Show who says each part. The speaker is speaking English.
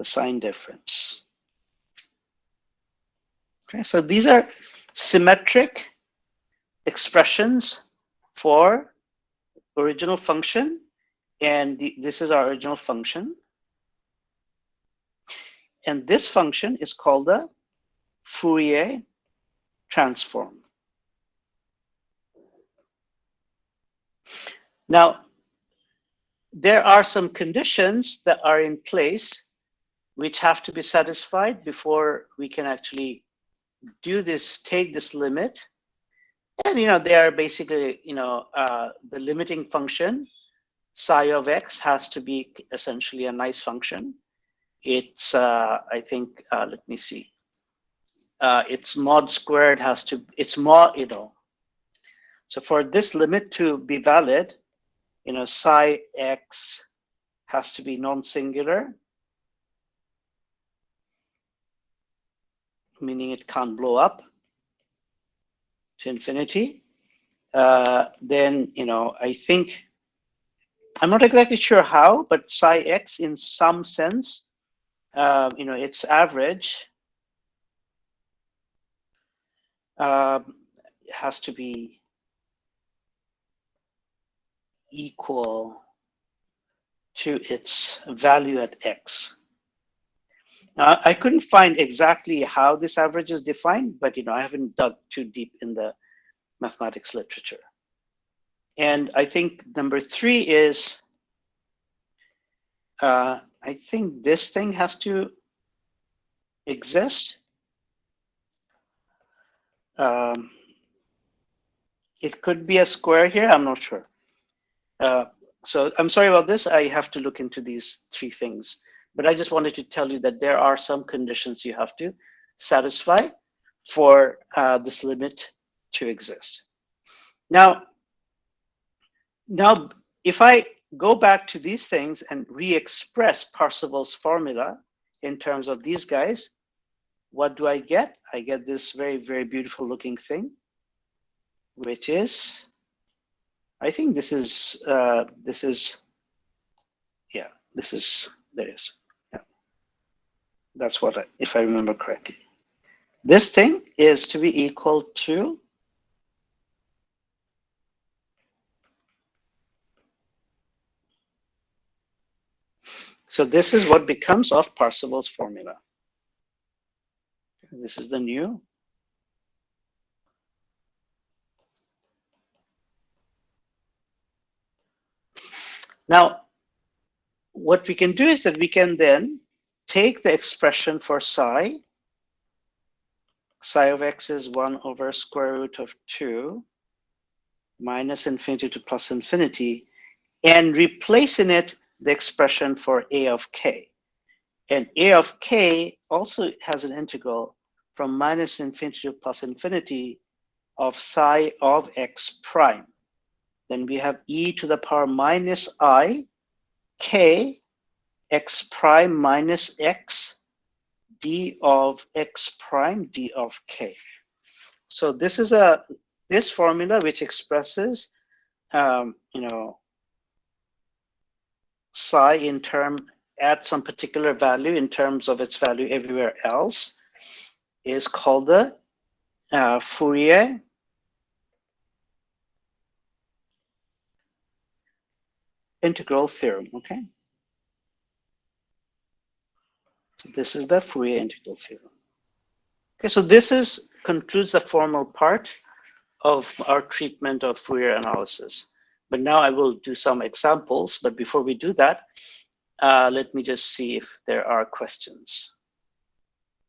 Speaker 1: the sign difference. Okay, so these are symmetric expressions for original function, and this is our original function. And this function is called the Fourier transform. Now, there are some conditions that are in place which have to be satisfied before we can actually do this, take this limit. And they are basically, the limiting function psi of x has to be essentially a nice function. It's I think let me see, its mod squared has to, it's mod, so for this limit to be valid, psi x has to be non-singular, meaning it can't blow up to infinity. Then, I think, I'm not exactly sure how, but psi x in some sense, its average has to be equal to its value at x. Now, I couldn't find exactly how this average is defined, but I haven't dug too deep in the mathematics literature. And I think number 3 is, I think this thing has to exist. It could be a square here, I'm not sure. So I'm sorry about this, I have to look into these 3 things. But I just wanted to tell you that there are some conditions you have to satisfy for this limit to exist. Now, if I go back to these things and re-express Parseval's formula in terms of these guys, what do I get? I get this very, very beautiful looking thing, which is, I think this is, there it is. Yeah, that's what, if I remember correctly. This thing is to be equal to so this is what becomes of Parseval's formula. This is the new. Now, what we can do is that we can then take the expression for psi of x is 1 over square root of 2 minus infinity to plus infinity, and replace in it the expression for a of k. And a of k also has an integral from minus infinity to plus infinity of psi of x prime. Then we have e to the power minus I k x prime minus x d of x prime d of k. So this is this formula which expresses psi in term at some particular value in terms of its value everywhere else is called the Fourier integral theorem. Okay, so this is the Fourier integral theorem. Okay, so this concludes the formal part of our treatment of Fourier analysis. But now I will do some examples. But before we do that, let me just see if there are questions.